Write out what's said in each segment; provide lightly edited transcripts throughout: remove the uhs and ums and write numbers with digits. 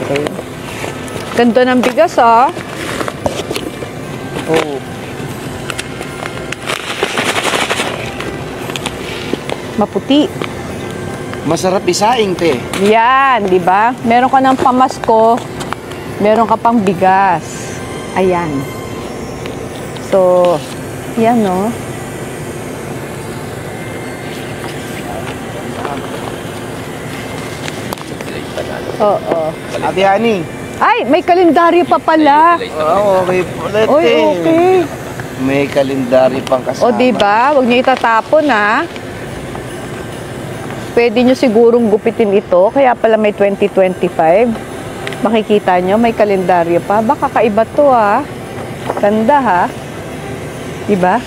Okay. Ganda ng bigas, oh. Oh. Maputi. Masarap isaing, te. Yan, di ba? Meron ka ng pamasko, meron ka pang bigas. Ayan. So, yan, no? Oo. Ate Ani. Ay, may kalendaryo pa pala. Oo, okay. Ulit, Oy, eh. okay. May kalendaryo pang kasama. O, di ba? Huwag niyo itatapon, ha? Pwede nyo sigurong gupitin ito, kaya pala may 2025. Makikita nyo, may kalendaryo pa. Baka kaiba to, ha? Ganda, ha? Diba?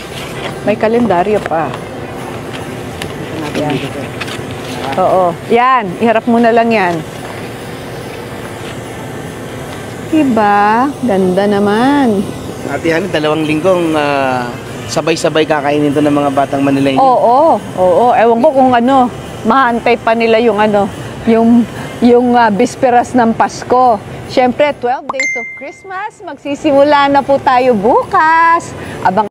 May kalendaryo pa. Yan. Oo. Yan. Iharap mo na lang yan. Diba? Ganda naman. Ate Ani, 2 linggong sabay-sabay kakainin to ng mga batang Manileño. Oo. Oo. Ewan ko kung ano. Mahantay pa nila yung ano, yung bisperas ng Pasko. Siyempre, 12 days of Christmas, magsisimula na po tayo bukas. Abang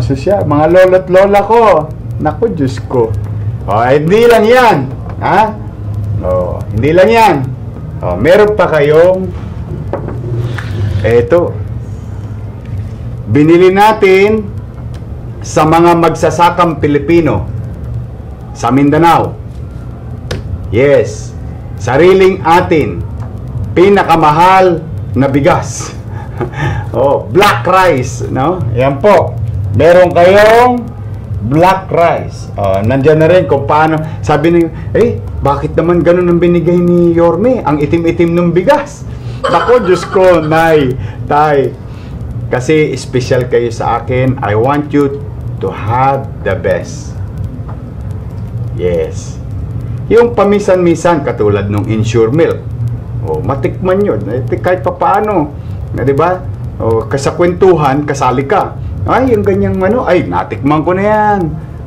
Sosya, mga lolo't lola ko. Naku, Diyos ko. Hindi lang yan. Ha? Hindi lang yan. Meron pa kayong eto. Binili natin sa mga magsasakang Pilipino sa Mindanao. Yes, sariling atin, pinakamahal na bigas. Black rice, no? Yan po. Meron kayong black rice. Nandiyan na rin kung paano. Sabi niyo, bakit naman ganun ang binigay ni Yorme? Ang itim-itim ng bigas. Naku, Diyos ko, Nay, Tay. Kasi special kayo sa akin. I want you to have the best. Yes. Yung pamisan-misan, katulad nung Ensure Milk. Matikman yun. Kahit pa paano. Di ba? Kasakwentuhan, kasali ka. Ay, yung ganyang natikman ko na yan.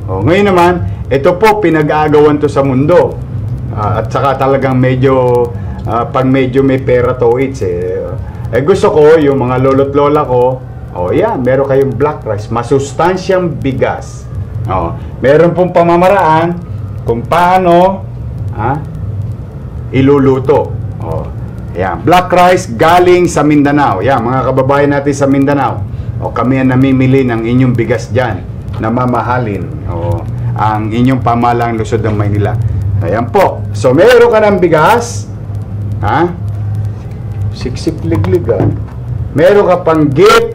Ngayon naman, ito po, pinag-aagawan to sa mundo. At saka talagang medyo, pag medyo may pera to, gusto ko, yung mga lolo't lola ko, meron kayong black rice, masustansyang bigas. Meron pong pamamaraan kung paano iluluto. Black rice galing sa Mindanao. Mga kababayan natin sa Mindanao. Kami ang namimili ng inyong bigas dyan na mamahalin. Ang inyong pamalang lungsod ng Maynila. Ayan po. So, meron ka ng bigas. Siksik liglig, meron ka pang gift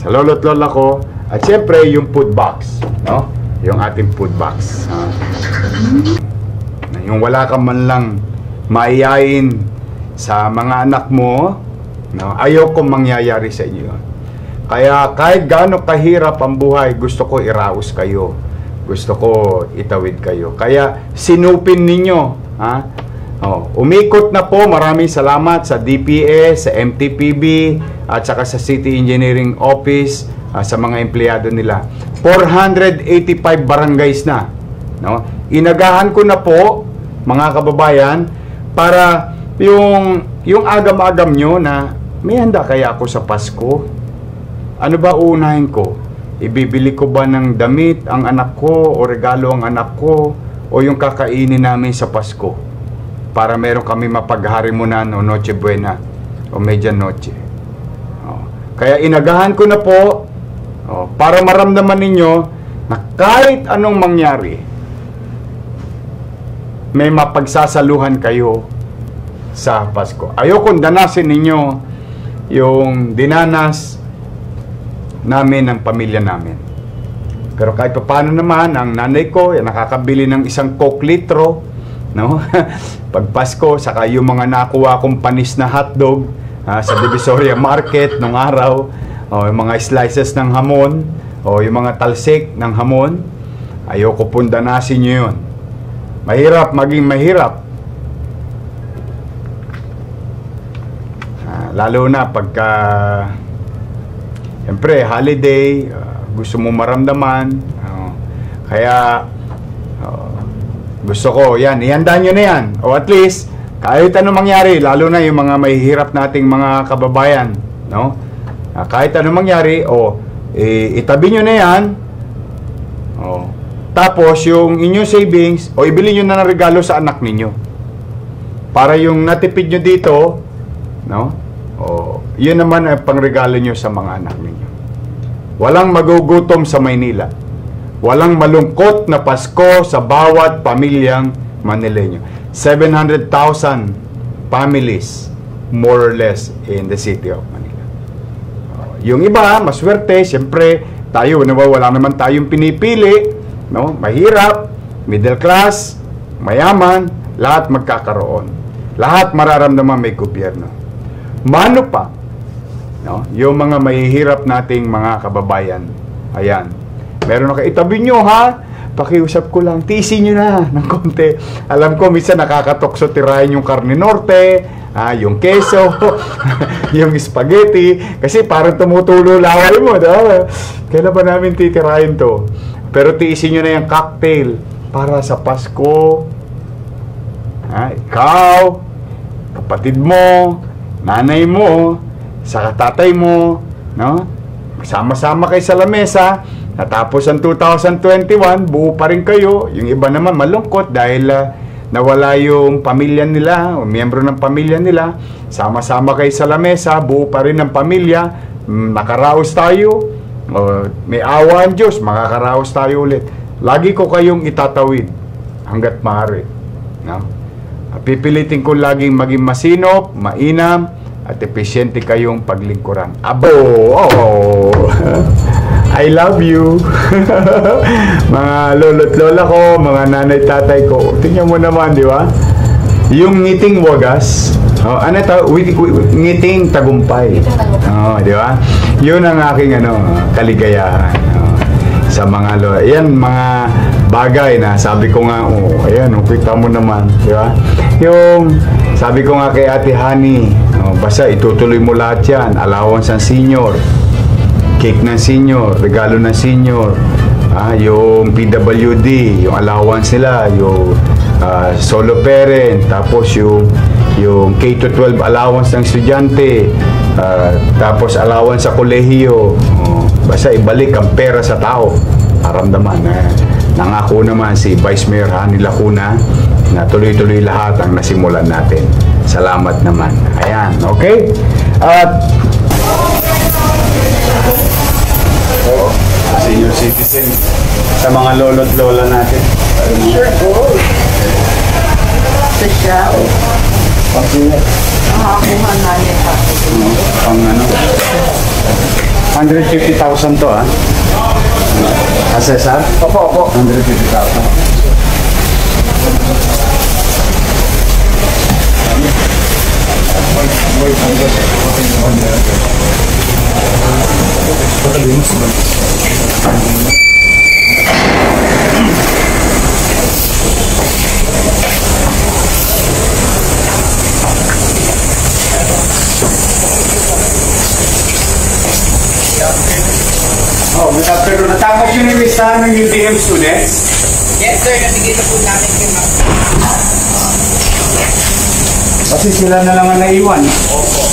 sa lolo't lola ko. At syempre, yung food box. No? Yung ating food box. Yung wala ka man lang maiyain sa mga anak mo, no? Ayaw kong mangyayari sa inyo. Kaya kahit gaano kahirap ang buhay, gusto ko iraos kayo. Gusto ko itawid kayo. Kaya sinupin ninyo. Umikot na po. Maraming salamat sa DPS, sa MTPB, at saka sa City Engineering Office, sa mga empleyado nila. 485 barangays na. No? Inagahan ko na po, mga kababayan, para yung agam-agam nyo na may handa kaya ako sa Pasko. Ano ba unahin ko? Ibibili ko ba ng damit ang anak ko o regalo ang anak ko o yung kakainin namin sa Pasko? Para meron kami mapagharimunan o Noche Buena o Medianoche. Kaya inagahan ko na po para maramdaman ninyo na kahit anong mangyari, may mapagsasaluhan kayo sa Pasko. Ayokong danasin ninyo yung dinanas namin ng pamilya namin. Pero kahit pa paano naman, ang nanay ko nakakabili ng isang Coke litro, no? Pag Pasko, saka yung mga nakuha kong panis na hotdog sa Divisoria Market nung araw, yung mga slices ng hamon, o yung mga talsik ng hamon, ayoko pong danasin nyo yun. Mahirap, maging mahirap. Lalo na pagka siyempre, holiday, gusto mo maramdaman. Kaya Gusto ko, yan, ihanda nyo na yan. O at least, kahit ano mangyari, lalo na yung mga mahihirap nating mga kababayan, no? Kahit ano mangyari, itabi nyo na yan. Tapos, yung inyong savings, ibili nyo na ng regalo sa anak ninyo. Para yung natipid nyo dito, no? Yun naman ang pangregalo nyo sa mga anak ninyo. Walang magugutom sa Maynila. Walang malungkot na Pasko sa bawat pamilyang Manileño. 700,000 families, more or less, in the city of Manila. Yung iba, maswerte, siyempre, tayo, wala naman tayong pinipili, no? Mahirap, middle class, mayaman, lahat magkakaroon. Lahat mararamdaman may gobyerno. Mano pa, no? Yung mga mahihirap nating mga kababayan, ayan, meron na kayo, itabi nyo ha, pakiusap ko lang, tiisin nyo na ng konti. Alam ko, minsan nakakatokso tirahin yung karne norte, yung keso, yung spaghetti, kasi parang tumutulo laway mo, diba? Kailan ba namin titirahin to? Pero tiisin nyo na yung cocktail para sa Pasko. Ikaw, kapatid mo, nanay mo, sa tatay mo, no? Sama-sama kayo sa lamesa. Natapos ang 2021, buo pa rin kayo. Yung iba naman malungkot dahil nawala yung pamilya nila, o miyembro ng pamilya nila. Sama-sama kayo sa lamesa, buo pa rin ang pamilya. Nakaraos tayo. May awa ang Diyos, makakaraos tayo ulit. Lagi ko kayong itatawid hanggat maaari. No? Pipilitin ko laging maging masinop, mainam, at epesyente kayong paglingkuran. I love you. Mga lolo't lola ko, mga nanay tatay ko. Tingnan mo naman, di ba? Yung ngiting wagas. Ano ito? Ngiting tagumpay. Di ba? Yun ang aking kaligayahan. Sa mga lola. Yan, mga bagay na sabi ko nga, ayan, kita mo naman. Di ba? Yung sabi ko nga kay Ate Honey, basta itutuloy mo lahat yan. Allowance ng senior, cake ng senior, regalo ng senior, yung PWD, yung allowance nila, yung solo parent, tapos yung K-12 allowance ng estudyante, tapos allowance sa kolehiyo. Basta ibalik ang pera sa tao. Paramdaman. Nangako naman si Vice Mayor Hani Lacuna na tuloy-tuloy lahat ang nasimulan natin. Salamat naman. Ayan, okay? At senior citizen sa mga lolo't lola natin. Sure, gold. Sa siya, nakakuha na niya pa. Pang 150,000 to, Cesar? Opo. 150,000. Good afternoon. Natapos yun yung listahan ng UTM students? Yes sir, nabigay na po namin kay ma'am. Kasi sila na lang ang naiwan. Opo.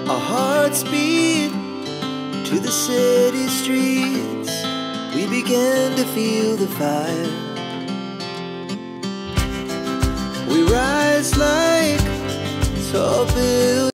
Our hearts beat to the city streets. We began to feel the fire. just like tall buildings.